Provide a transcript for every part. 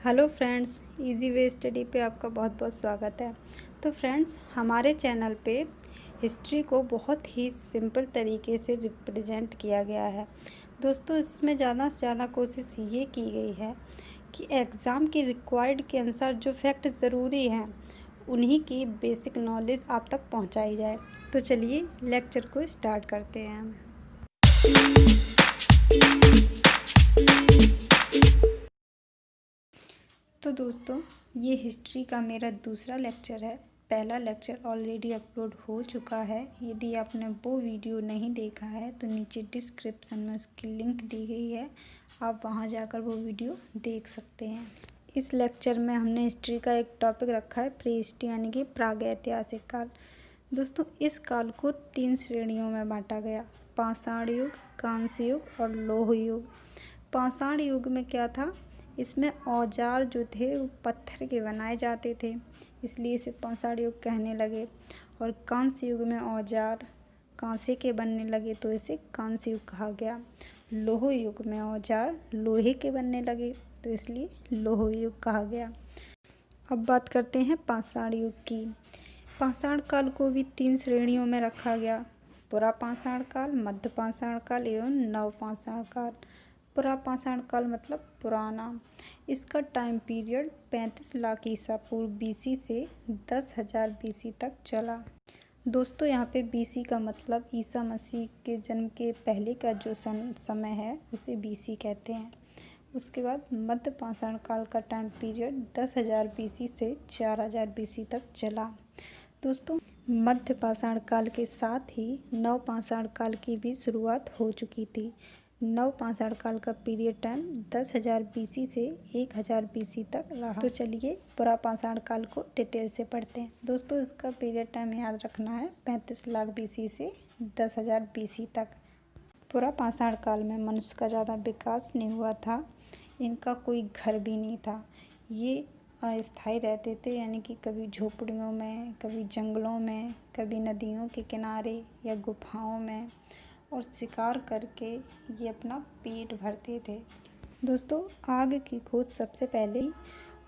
Hello friends, easy way study पे आपका बहुत बहुत स्वागत है। तो फ्रेंड्स, हमारे चैनल पे हिस्ट्री को बहुत ही सिंपल तरीके से रिप्रेजेंट किया गया है। दोस्तों, इसमें ज़्यादा से ज़्यादा कोशिश ये की गई है कि एग्ज़ाम की रिक्वायर्ड के अनुसार जो फैक्ट ज़रूरी हैं उन्हीं की बेसिक नॉलेज आप तक पहुंचाई जाए। तो चलिए लेक्चर को स्टार्ट करते हैं। तो दोस्तों, ये हिस्ट्री का मेरा दूसरा लेक्चर है। पहला लेक्चर ऑलरेडी अपलोड हो चुका है। यदि आपने वो वीडियो नहीं देखा है तो नीचे डिस्क्रिप्शन में उसकी लिंक दी गई है, आप वहां जाकर वो वीडियो देख सकते हैं। इस लेक्चर में हमने हिस्ट्री का एक टॉपिक रखा है, प्री हिस्ट्री यानी कि प्रागैतिहासिक काल। दोस्तों, इस काल को 3 श्रेणियों में बांटा गया: पाषाण युग, कांस्य युग और लौह युग। पाषाण युग में क्या था? इसमें औजार जो थे वो पत्थर के बनाए जाते थे, इसलिए इसे पाषाण युग कहने लगे। और कांस्य युग में औजार कांसे के बनने लगे तो इसे कांस्य युग कहा गया। लौह युग में औजार लोहे के बनने लगे तो इसलिए लौह युग कहा गया। अब बात करते हैं पाषाण युग की। पाषाण काल को भी 3 श्रेणियों में रखा गया: पुरा पाषाण काल, मध्य पाषाण काल एवं नव पाषाण काल। पुरा पाषाण काल मतलब पुराना। इसका टाइम पीरियड 35 लाख ईसा पूर्व बीसी से 10,000 बीसी तक चला। दोस्तों, यहाँ पे बीसी का मतलब ईसा मसीह के जन्म के पहले का जो समय है उसे बीसी कहते हैं। उसके बाद मध्य पाषाण काल का टाइम पीरियड 10,000 बीसी से 4,000 बीसी तक चला। दोस्तों, मध्य पाषाण काल के साथ ही नव पाषाण काल की भी शुरुआत हो चुकी थी। नव पाषाण काल का पीरियड टाइम 10,000 बीसी से 1,000 बीसी तक रहा। तो चलिए पुरा पाषाण काल को डिटेल से पढ़ते हैं। दोस्तों, इसका पीरियड टाइम याद रखना है, 35 लाख बीसी से 10,000 बीसी तक। पुरा पाषाण काल में मनुष्य का ज़्यादा विकास नहीं हुआ था। इनका कोई घर भी नहीं था। ये अस्थायी रहते थे, यानी कि कभी झोपड़ियों में, कभी जंगलों में, कभी नदियों के किनारे या गुफाओं में, और शिकार करके ये अपना पेट भरते थे। दोस्तों, आग की खोज सबसे पहले ही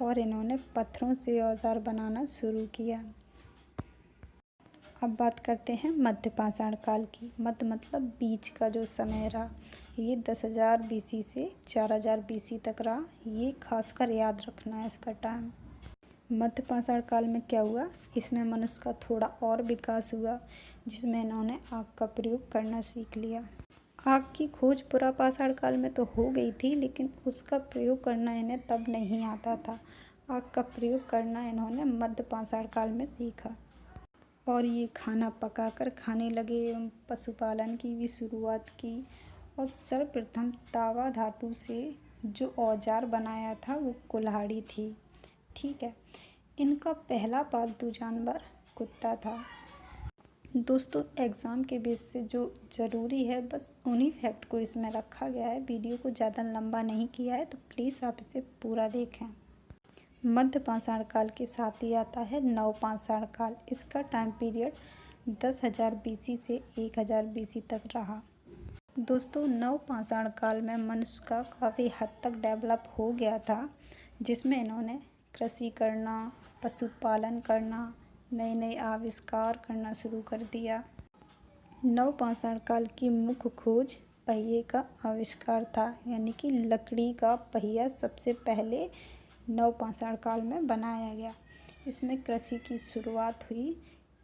और इन्होंने पत्थरों से औजार बनाना शुरू किया। अब बात करते हैं मध्य पाषाण काल की। मध्य मतलब बीच का जो समय रहा, ये 10,000 बीसी से 4,000 बीसी तक रहा। ये खासकर याद रखना है इसका टाइम। मध्य पाषाण काल में क्या हुआ? इसमें मनुष्य का थोड़ा और विकास हुआ, जिसमें इन्होंने आग का प्रयोग करना सीख लिया। आग की खोज पुरा पाषाण काल में तो हो गई थी, लेकिन उसका प्रयोग करना इन्हें तब नहीं आता था। आग का प्रयोग करना इन्होंने मध्य पाषाण काल में सीखा और ये खाना पकाकर खाने लगे एवं पशुपालन की भी शुरुआत की। और सर्वप्रथम तावा धातु से जो औजार बनाया था वो कुल्हाड़ी थी। ठीक है, इनका पहला पालतू जानवर कुत्ता था। दोस्तों, एग्ज़ाम के बेस से जो ज़रूरी है बस उन्हीं फैक्ट को इसमें रखा गया है। वीडियो को ज़्यादा लंबा नहीं किया है, तो प्लीज़ आप इसे पूरा देखें। मध्य पाषाण काल के साथ ही आता है नव पाषाण काल। इसका टाइम पीरियड 10,000 बीसी से 1,000 बीसी तक रहा। दोस्तों, नव पाषाण काल में मनुष्य का काफ़ी हद तक डेवलप हो गया था, जिसमें इन्होंने कृषि करना, पशुपालन करना, नए नए आविष्कार करना शुरू कर दिया। नव पाषाण काल की मुख्य खोज पहिए का आविष्कार था, यानी कि लकड़ी का पहिया सबसे पहले नव पाषाण काल में बनाया गया। इसमें कृषि की शुरुआत हुई।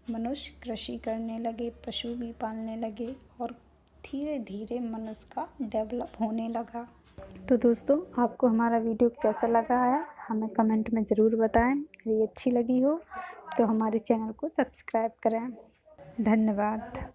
मनुष्य कृषि करने लगे, पशु भी पालने लगे और धीरे धीरे मनुष्य का डेवलप होने लगा। तो दोस्तों, आपको हमारा वीडियो कैसा लगा है हमें कमेंट में ज़रूर बताएं। यदि अच्छी लगी हो तो हमारे चैनल को सब्सक्राइब करें। धन्यवाद।